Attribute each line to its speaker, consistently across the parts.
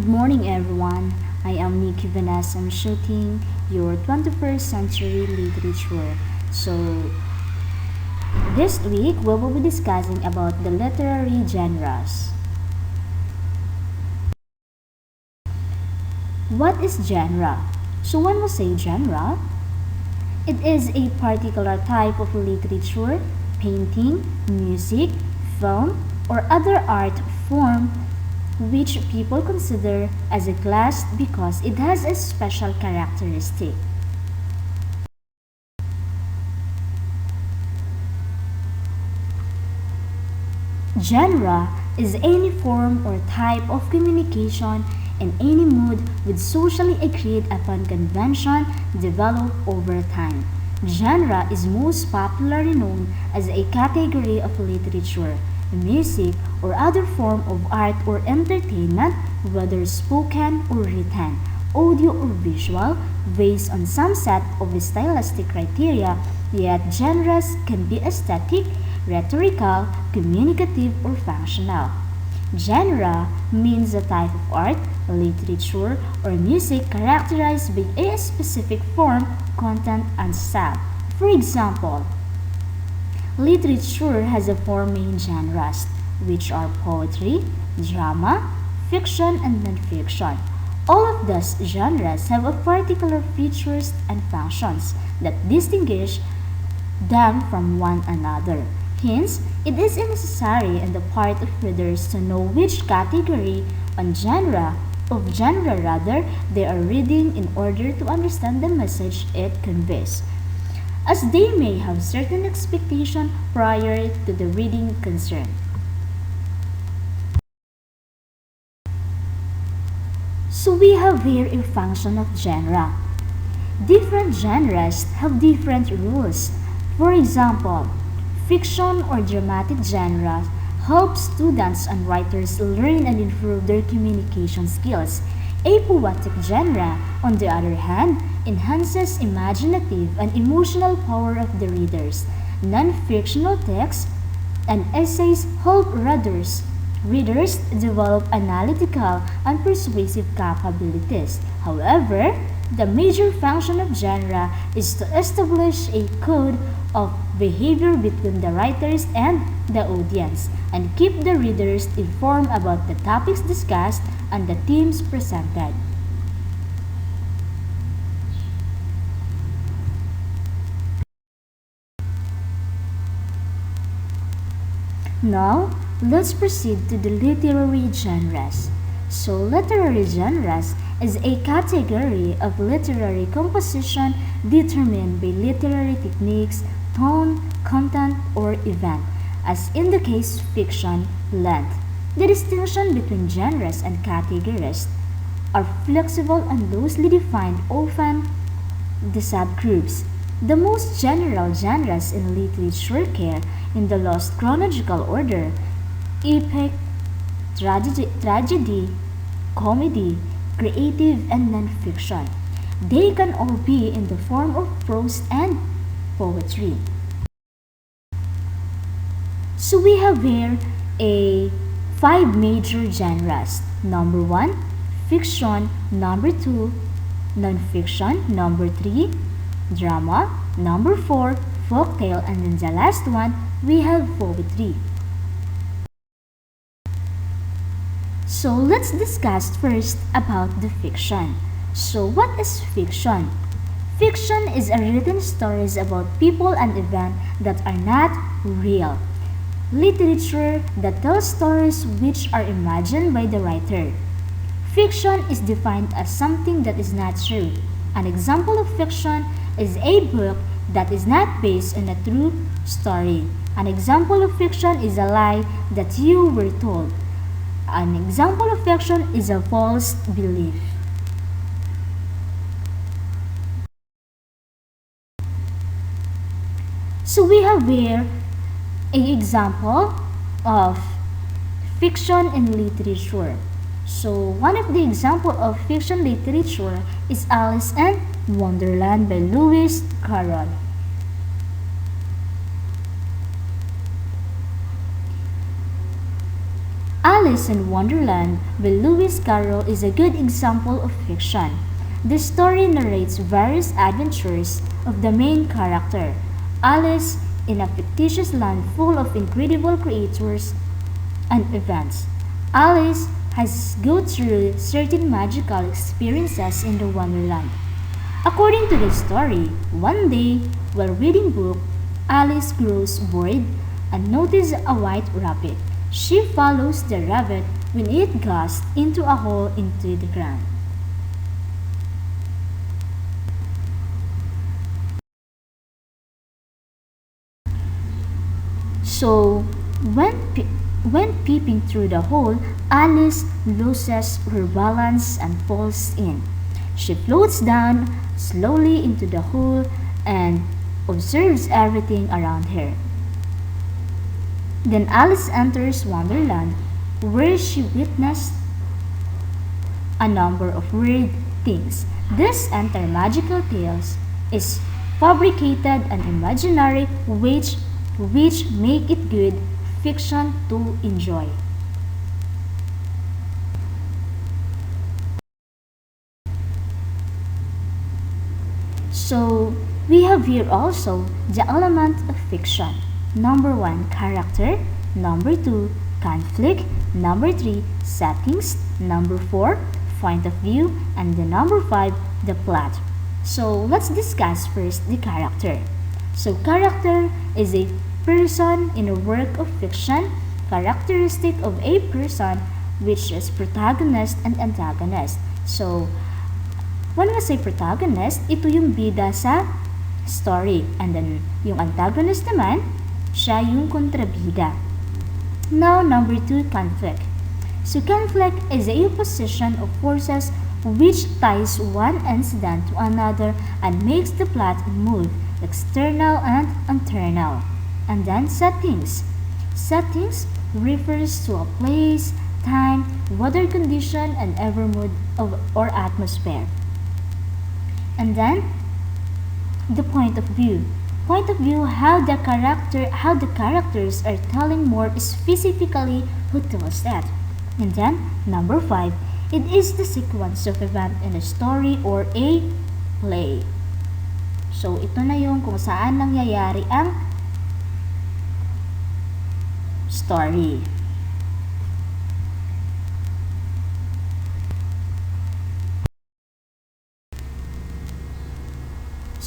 Speaker 1: Good morning, everyone. I am Nikki Vanessa. I'm shooting your 21st century literature. So, this week we will be discussing about the literary genres. What is genre? So, when we say genre, it is a particular type of literature, painting, music, film, or other art form which people consider as a class because it has a special characteristic. Genre is any form or type of communication in any mood with socially agreed upon convention developed over time. Genre is most popularly known as a category of literature, music, or other form of art or entertainment, whether spoken or written, audio or visual, based on some set of stylistic criteria, yet genres can be aesthetic, rhetorical, communicative, or functional. Genre means a type of art, literature, or music characterized by a specific form, content, and style. For example, literature has four main genres, which are poetry, drama, fiction, and nonfiction. All of these genres have a particular features and functions that distinguish them from one another. Hence, it is necessary on the part of readers to know which category of genre rather they are reading in order to understand the message it conveys, as they may have certain expectation prior to the reading concerned. So we have here a function of genre. Different genres have different rules. For example, fiction or dramatic genre help students and writers learn and improve their communication skills. A poetic genre, on the other hand, enhances imaginative and emotional power of the readers. Non-fictional texts and essays help readers develop analytical and persuasive capabilities. However, the major function of genre is to establish a code of behavior between the writers and the audience and keep the readers informed about the topics discussed and the themes presented. Now, let's proceed to the literary genres. So, literary genres is a category of literary composition determined by literary techniques, tone, content, or event, as in the case fiction, length. The distinction between genres and categories are flexible and loosely defined, often the subgroups. The most general genres in literature care in the lost chronological order: epic, tragedy, comedy, creative, and non-fiction. They can all be in the form of prose and poetry. So we have here a five major genres. Number one, fiction. Number two, non-fiction. Number three, drama. Number four, folktale. And then the last one, we have poetry. So let's discuss first about the fiction. So what is fiction? Fiction is a written stories about people and events that are not real. Literature that tells stories which are imagined by the writer. Fiction is defined as something that is not true. An example of fiction is a book that is not based on a true story. An example of fiction is a lie that you were told. An example of fiction is a false belief. So we have here an example of fiction in literature. So one of the example of fiction literature is Alice in Wonderland by Lewis Carroll. Alice in Wonderland by Lewis Carroll is a good example of fiction. The story narrates various adventures of the main character, Alice, in a fictitious land full of incredible creatures and events. Alice has go through certain magical experiences in the Wonderland. According to the story, one day, while reading book, Alice grows bored and notices a white rabbit. She follows the rabbit when it goes into a hole into the ground. So, when peeping through the hole, Alice loses her balance and falls in. She floats down slowly into the hole and observes everything around her. Then Alice enters Wonderland, where she witnessed a number of weird things. This entire magical tales is fabricated and imaginary which make it good fiction to enjoy. So, we have here also the element of fiction. Number 1, character. Number 2, conflict. Number 3, settings. Number 4, point of view. And the number 5, the plot. So, let's discuss first the character. So, character is a person in a work of fiction, characteristic of a person which is protagonist and antagonist. So, when we say protagonist, ito yung bida sa story. And then, yung antagonist naman, siya yung kontrabida. Now, number 2, conflict. So, conflict is a opposition of forces which ties one incident to another and makes the plot move, external and internal. And then, settings. Settings refers to a place, time, weather condition, and ever mood or atmosphere. And then, the point of view. Point of view, how the characters are telling more specifically who tells that. And then, number 5, it is the sequence of event in a story or a play. So, ito na yung kung saan nangyayari ang story.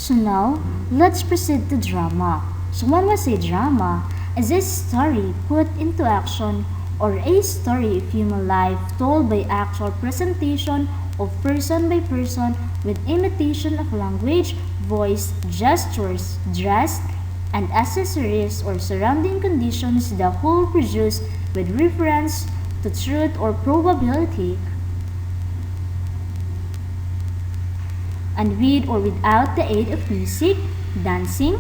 Speaker 1: So now, let's proceed to drama. So when we say drama, is a story put into action or a story of human life told by actual presentation of person by person with imitation of language, voice, gestures, dress, and accessories or surrounding conditions, the whole produced with reference to truth or probability, and with or without the aid of music, dancing,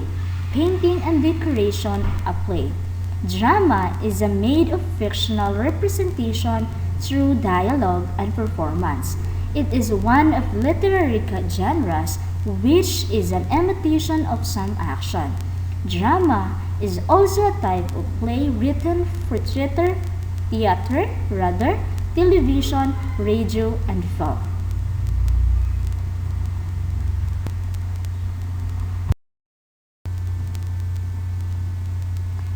Speaker 1: painting, and decoration, a play. Drama is a made of fictional representation through dialogue and performance. It is one of literary genres which is an imitation of some action. Drama is also a type of play written for theater, television, radio, and film.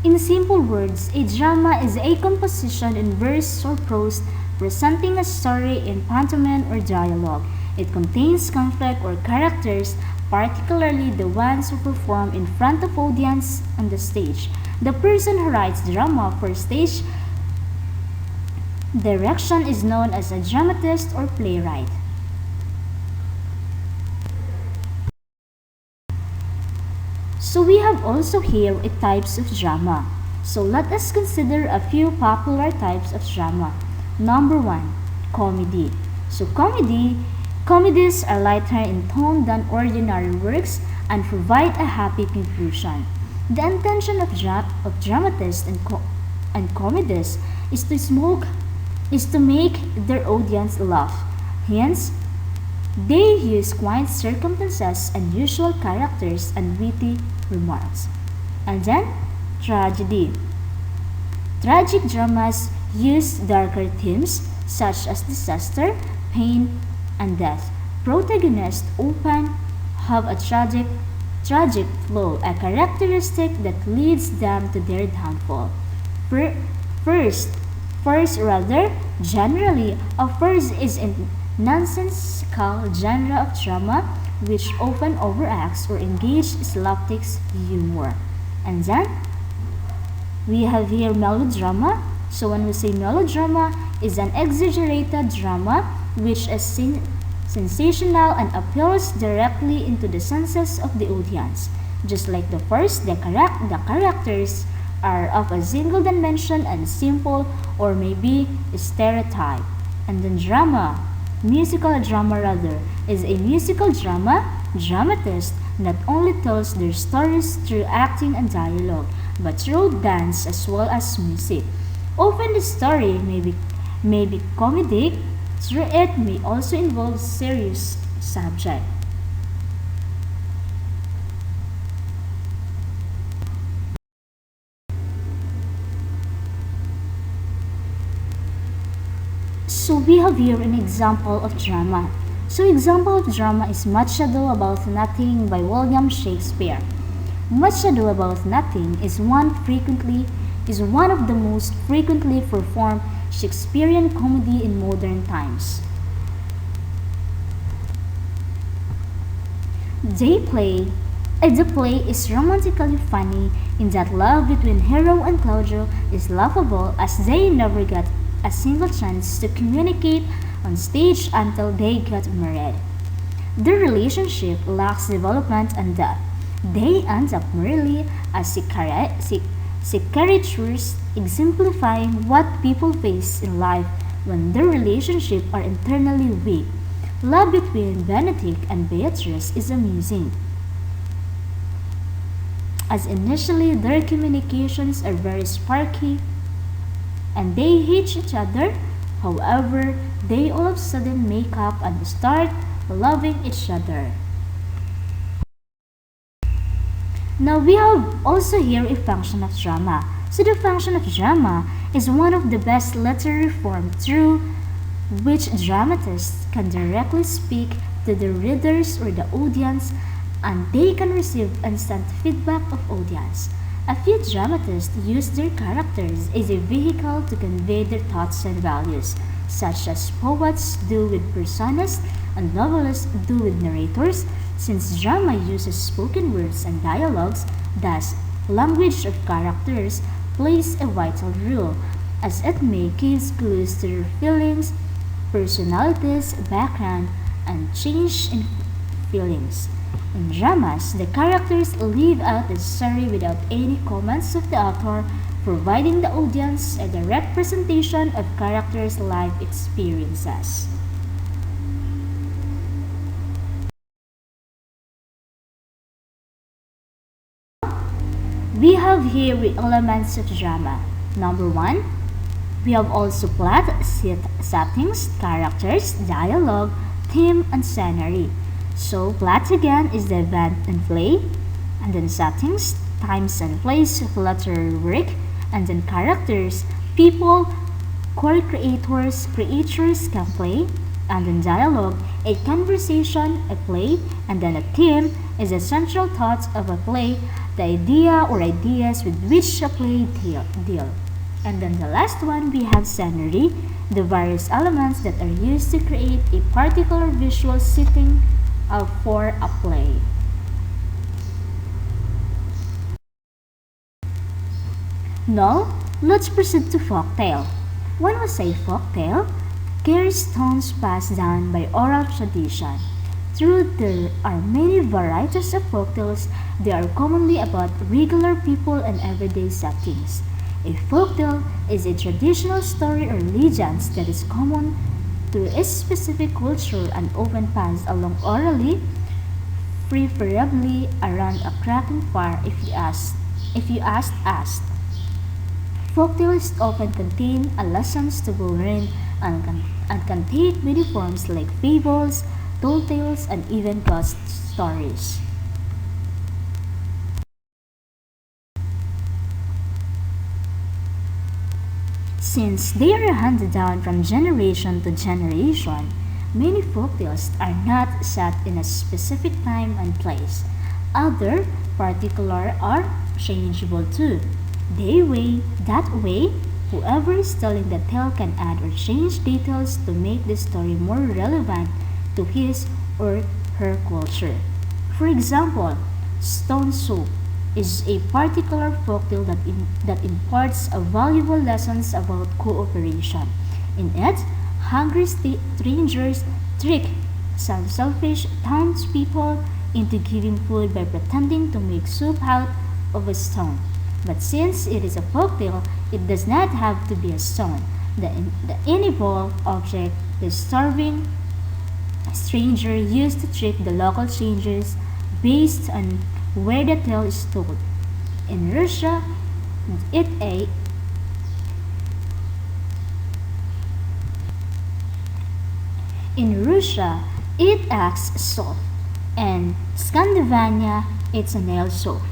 Speaker 1: In simple words, a drama is a composition in verse or prose presenting a story in pantomime or dialogue. It contains conflict or characters, particularly the ones who perform in front of audience on the stage. The person who writes drama for stage direction is known as a dramatist or playwright. So we have also here a types of drama. So let us consider a few popular types of drama. Number 1, comedy. So comedies are lighter in tone than ordinary works and provide a happy conclusion. The intention of dramatists and comedies is to make their audience laugh. Hence, they use quaint circumstances, unusual characters, and witty remarks. And then, tragedy. Tragic dramas use darker themes such as disaster, pain, and death. Protagonists often have a tragic flaw, a characteristic that leads them to their downfall. Fir- First, first rather, generally, a first is a nonsensical genre of drama which often overacts or engages slapstick humor. And then, we have here melodrama. So when we say melodrama, is an exaggerated drama which is sensational and appeals directly into the senses of the audience. Just like the first, the characters are of a single dimension and simple or maybe stereotype. And then drama, musical drama rather, is a musical drama. Dramatists not only tells their stories through acting and dialogue, but through dance as well as music. Often the story may be comedic, through it may also involve serious subject. So we have here an example of drama. So example of drama is Much Ado About Nothing by William Shakespeare. Much Ado About Nothing is one of the most frequently performed Shakespearean comedy in modern times. They play The play is romantically funny in that love between Hero and Claudio is laughable as they never get a single chance to communicate on stage until they got married. Their relationship lacks development and depth. They end up merely as caricatures exemplifying what people face in life when their relationships are internally weak. Love between Benedict and Beatrice is amusing, as initially their communications are very sparky and they hate each other. However, they all of a sudden make up and start loving each other. Now we have also here a function of drama. So the function of drama is one of the best literary forms through which dramatists can directly speak to the readers or the audience, and they can receive instant feedback of audience. A few dramatists use their characters as a vehicle to convey their thoughts and values, such as poets do with personas and novelists do with narrators. Since drama uses spoken words and dialogues, thus language of characters plays a vital role, as it may give clues to their feelings, personalities, background, and change in feelings. In dramas, the characters live out the story without any comments of the author, providing the audience a direct presentation of characters' life experiences. We have here the elements of drama. Number 1, we have also plot, settings, characters, dialogue, theme, and scenery. So plot again is the event and play, and then settings, times and place of literary work, and then characters, people, core creators can play, and then dialogue, a conversation, a play, and then a theme is the central thought of a play, the idea or ideas with which a play deal. And then the last one, we have scenery, the various elements that are used to create a particular visual setting for a play. Now, let's proceed to folktale. When we say folktale, carries tones passed down by oral tradition. Though there are many varieties of folktales, they are commonly about regular people and everyday settings. A folktale is a traditional story or legend that is common to a specific culture and often passed along orally, preferably around a cracking fire if you asked us. Folktales often contain a lessons to be learned and can take many forms like fables, tall tales, and even ghost stories. Since they are handed down from generation to generation, many folktales are not set in a specific time and place. Other particular are changeable too. That way, whoever is telling the tale can add or change details to make the story more relevant to his or her culture. For example, Stone Soup is a particular folktale that imparts a valuable lessons about cooperation. In it, hungry strangers trick some selfish townspeople into giving food by pretending to make soup out of a stone. But since it is a folktale, it does not have to be a stone. The inevitable object, the starving stranger, used to trick the local strangers based on where the tale is told. In Russia, it a in Russia it acts salt, and Scandinavia it's a nail soap.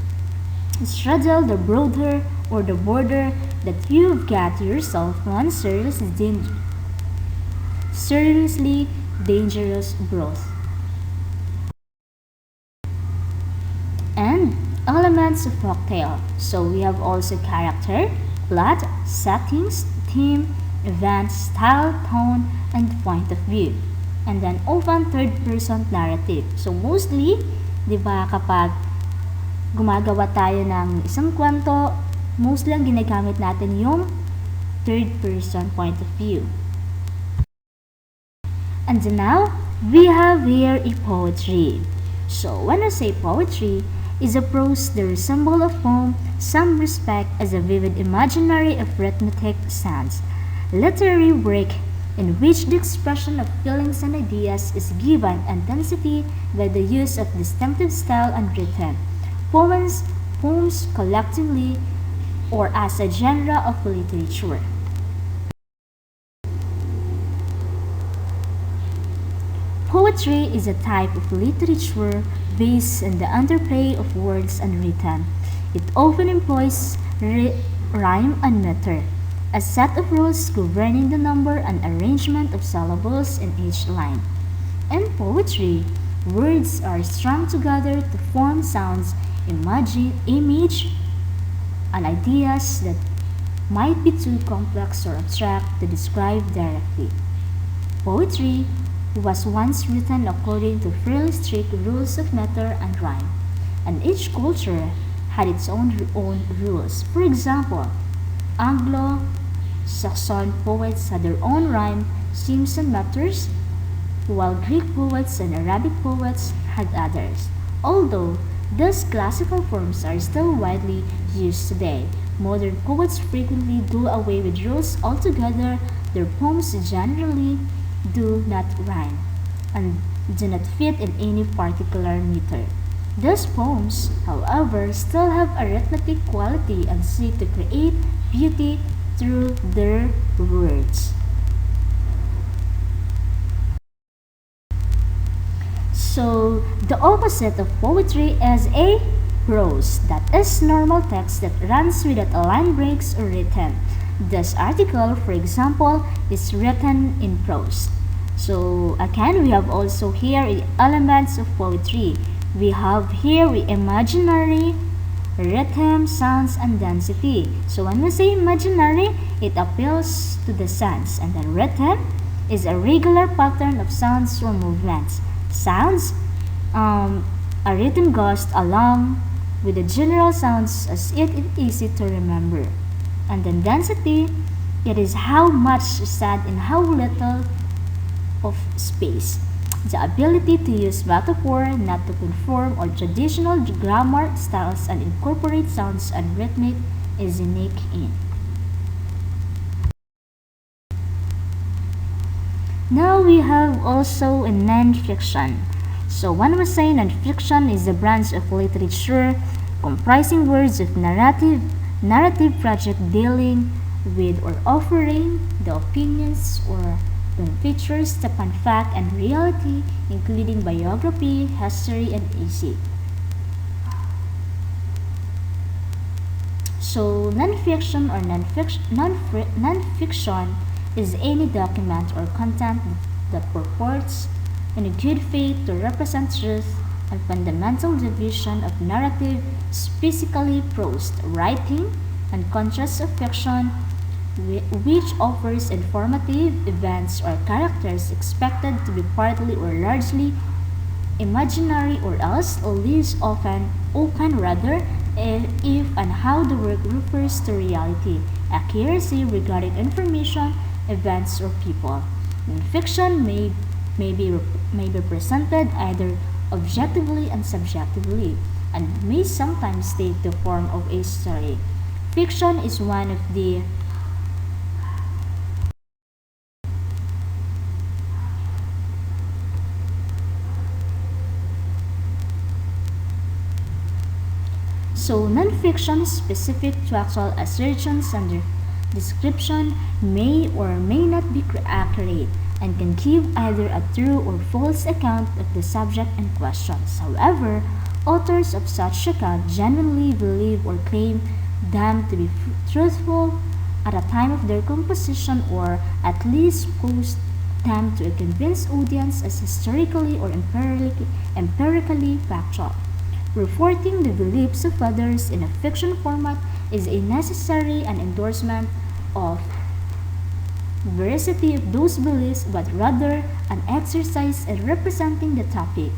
Speaker 1: Straddle the border or the border that you've got yourself one seriously dangerous growth. And elements of folktale. So we have also character, plot, settings, theme, event, style, tone, and point of view. And then often third-person narrative. So mostly, di ba kapag gumagawa tayo ng isang kwento, mostly ang ginagamit natin yung third-person point of view. And now, we have here a poetry. So when I say poetry, is a prose that resembles a poem, some respect as a vivid imaginary of rhythmic sounds, literary work in which the expression of feelings and ideas is given intensity by the use of distinctive style and rhythm. Poems collectively or as a genre of literature. Poetry is a type of literature based on the interplay of words and rhythm. It often employs rhyme and meter, a set of rules governing the number and arrangement of syllables in each line. In poetry, words are strung together to form sounds, image, and ideas that might be too complex or abstract to describe directly. Poetry was once written according to fairly strict rules of meter and rhyme, and each culture had its own rules. For example, Anglo-Saxon poets had their own rhyme schemes and meters, while Greek poets and Arabic poets had others. Although these classical forms are still widely used today, modern poets frequently do away with rules altogether. Their poems generally do not rhyme and do not fit in any particular meter. These poems, however, still have a rhythmic quality and seek to create beauty through their words. So, the opposite of poetry is a prose, that is normal text that runs without a line breaks or rhythm. This article, for example, is written in prose. So again, we have also here elements of poetry. We have here imaginary, rhythm, sounds, and density. So when we say imaginary, it appeals to the sense, and then rhythm is a regular pattern of sounds or movements. Sounds, a rhythm goes along with the general sounds as it is easy to remember. And then density, it is how much is said in how little of space. The ability to use metaphor, not to conform or traditional grammar styles and incorporate sounds and rhythmic is unique in. Now we have also a non-fiction. So when we say non-fiction is a branch of literature comprising words of narrative project dealing with or offering the opinions or the features upon fact and reality, including biography, history, and essay. So nonfiction is any document or content that purports in a good faith to represent truth and fundamental division of narrative, specifically prose writing, and contrasts of fiction, which offers informative events or characters expected to be partly or largely imaginary or else leaves often open rather if and how the work refers to reality, accuracy regarding information, events, or people. Fiction may be presented either objectively and subjectively, and may sometimes take the form of a story. Fiction is one of the So nonfiction specific to actual assertions and description may or may not be accurate and can give either a true or false account of the subject in questions. However, authors of such account genuinely believe or claim them to be truthful at the time of their composition or at least post them to a convinced audience as historically or empirically factual. Reporting the beliefs of others in a fiction format is a necessary and endorsement of veracity of those beliefs, but rather an exercise in representing the topic.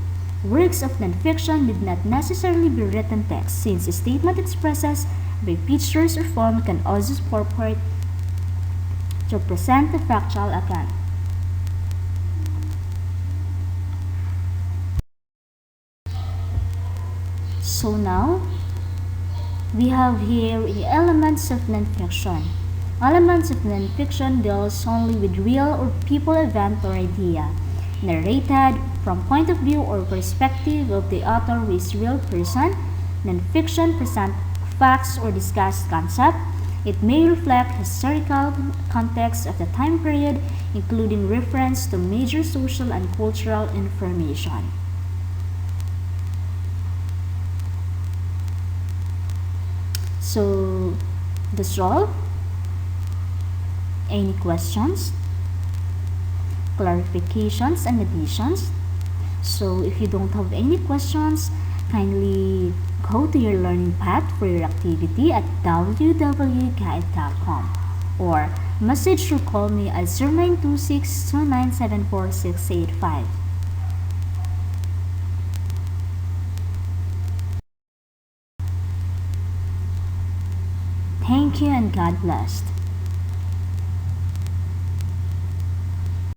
Speaker 1: Works of nonfiction need not necessarily be written text, since a statement expressed by pictures or form can also purport to present a factual account. So now, we have here the elements of nonfiction. Elements of nonfiction deals only with real or people, event, or idea, narrated from point of view or perspective of the author who is real person. Nonfiction present facts or discuss concept. It may reflect historical context of the time period, including reference to major social and cultural information. So that's all. Any questions, clarifications, and additions? So if you don't have any questions, kindly go to your learning path for your activity at www.gaitf.com or message or call me at 0926 2974 685. Thank you and God bless.